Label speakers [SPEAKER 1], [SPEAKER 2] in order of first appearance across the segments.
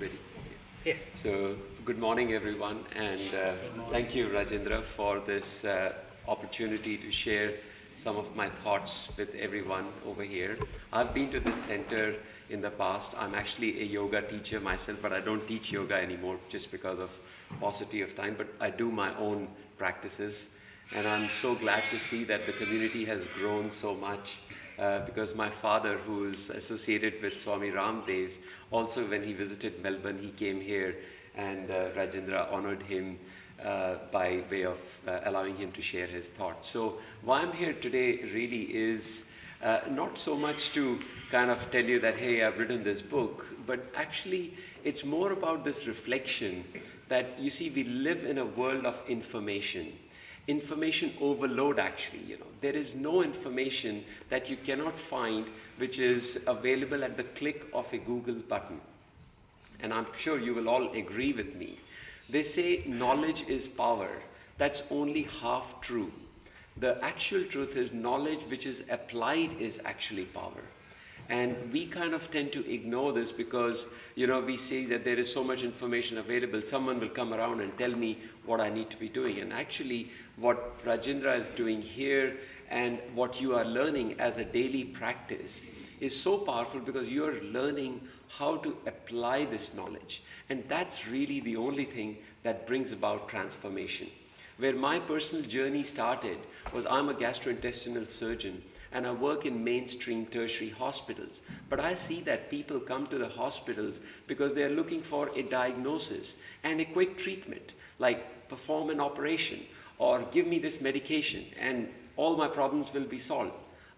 [SPEAKER 1] Ready? Yeah. So, good morning, everyone, and thank you, Rajendra, for this opportunity to share some of my thoughts with everyone over here. I've been to this center in the past. I'm actually a yoga teacher myself, but I don't teach yoga anymore just because of paucity of time, but I do my own practices. And I'm so glad to see that the community has grown so much because my father, who is associated with Swami Ramdev, also when he visited Melbourne, he came here and Rajendra honored him by way of allowing him to share his thoughts. So why I'm here today really is not so much to kind of tell you that, hey, I've written this book, but actually it's more about this reflection that, you see, we live in a world of information overload. Actually, there is no information that you cannot find which is available at the click of a Google button. And I'm sure you will all agree with me. They say knowledge is power. That's only half true. The actual truth is knowledge which is applied is actually power. And we kind of tend to ignore this because, we say that there is so much information available. Someone will come around and tell me what I need to be doing. And actually, what Rajendra is doing here and what you are learning as a daily practice is so powerful because you're learning how to apply this knowledge. And that's really the only thing that brings about transformation. Where my personal journey started was, I'm a gastrointestinal surgeon and I work in mainstream tertiary hospitals. But I see that people come to the hospitals because they're looking for a diagnosis and a quick treatment, like perform an operation or give me this medication and all my problems will be solved.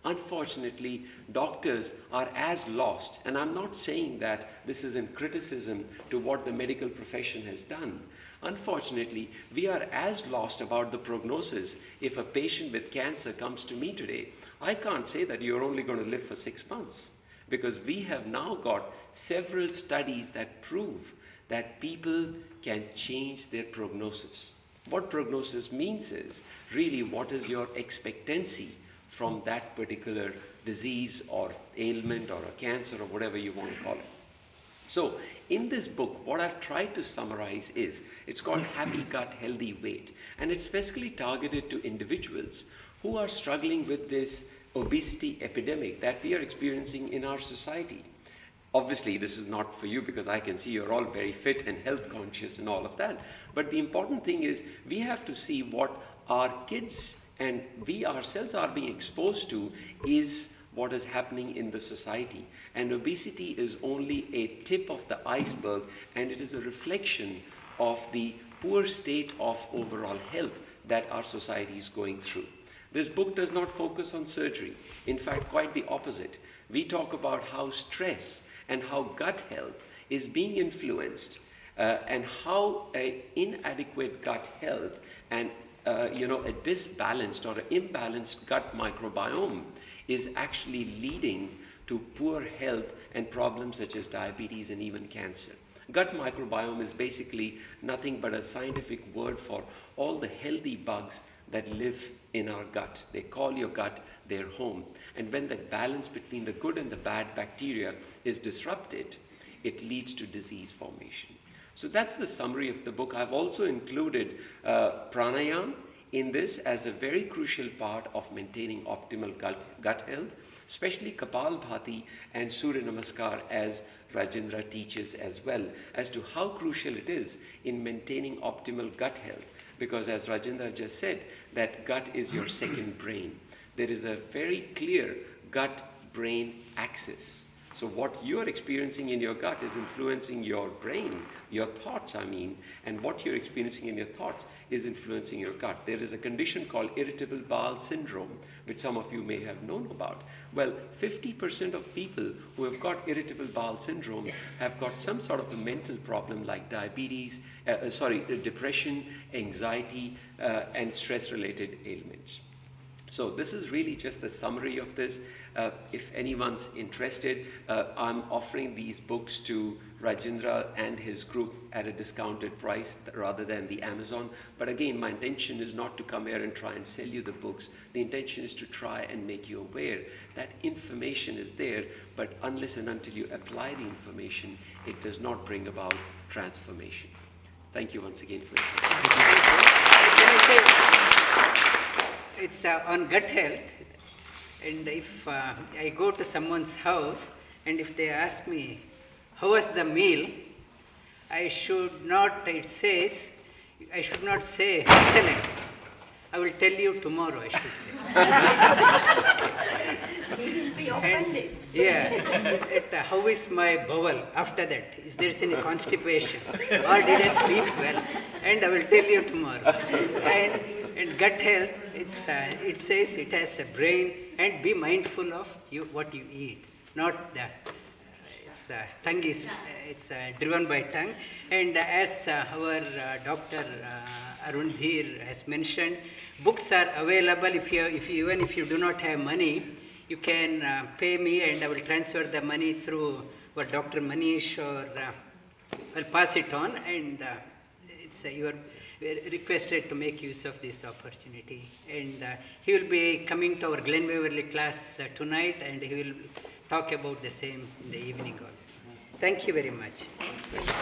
[SPEAKER 1] Unfortunately, doctors are as lost, and I'm not saying that this is in criticism to what the medical profession has done. Unfortunately, we are as lost about the prognosis. If a patient with cancer comes to me today, I can't say that you're only going to live for 6 months, because we have now got several studies that prove that people can change their prognosis. What prognosis means is really what is your expectancy from that particular disease or ailment or a cancer or whatever you want to call it. So in this book, what I've tried to summarize is, it's called Happy Gut, Healthy Weight. And it's specifically targeted to individuals who are struggling with this obesity epidemic that we are experiencing in our society. Obviously, this is not for you because I can see you're all very fit and health conscious and all of that. But the important thing is we have to see what our kids and we ourselves are being exposed to is what is happening in the society. And obesity is only a tip of the iceberg, and it is a reflection of the poor state of overall health that our society is going through. This book does not focus on surgery. In fact, quite the opposite. We talk about how stress and how gut health is being influenced and how inadequate gut health and a disbalanced or an imbalanced gut microbiome is actually leading to poor health and problems such as diabetes and even cancer. Gut microbiome is basically nothing but a scientific word for all the healthy bugs that live in our gut. They call your gut their home. And when that balance between the good and the bad bacteria is disrupted, it leads to disease formation. So that's the summary of the book. I've also included pranayam in this as a very crucial part of maintaining optimal gut health, especially Kapalbhati and Surya Namaskar, as Rajendra teaches as well, as to how crucial it is in maintaining optimal gut health. Because as Rajendra just said, that gut is your second brain. There is a very clear gut-brain axis. So what you're experiencing in your gut is influencing your brain, your thoughts, and what you're experiencing in your thoughts is influencing your gut. There is a condition called irritable bowel syndrome, which some of you may have known about. Well, 50% of people who have got irritable bowel syndrome have got some sort of a mental problem like diabetes, depression, anxiety, and stress-related ailments. So this is really just the summary of this. If anyone's interested, I'm offering these books to Rajendra and his group at a discounted price rather than the Amazon. But again, my intention is not to come here and try and sell you the books. The intention is to try and make you aware that information is there, but unless and until you apply the information, it does not bring about transformation. Thank you once again for your time.
[SPEAKER 2] It's on gut health, and if I go to someone's house and if they ask me, how was the meal, I should not say excellent. I will tell you tomorrow, I should say.
[SPEAKER 3] He will be offended.
[SPEAKER 2] How is my bowel after that? Is there any constipation? Or did I sleep well? And I will tell you tomorrow. And gut health, it says it has a brain, and be mindful of what you eat. Not that. Tongue is driven by tongue. And as our Dr. Arun Dhir has mentioned, books are available. Even if you do not have money, you can pay me and I will transfer the money through Dr. Manish, or I'll pass it on, and you are requested to make use of this opportunity. And he will be coming to our Glen Waverley class tonight, and he will talk about the same in the evening also. Thank you very much.
[SPEAKER 1] Thank you.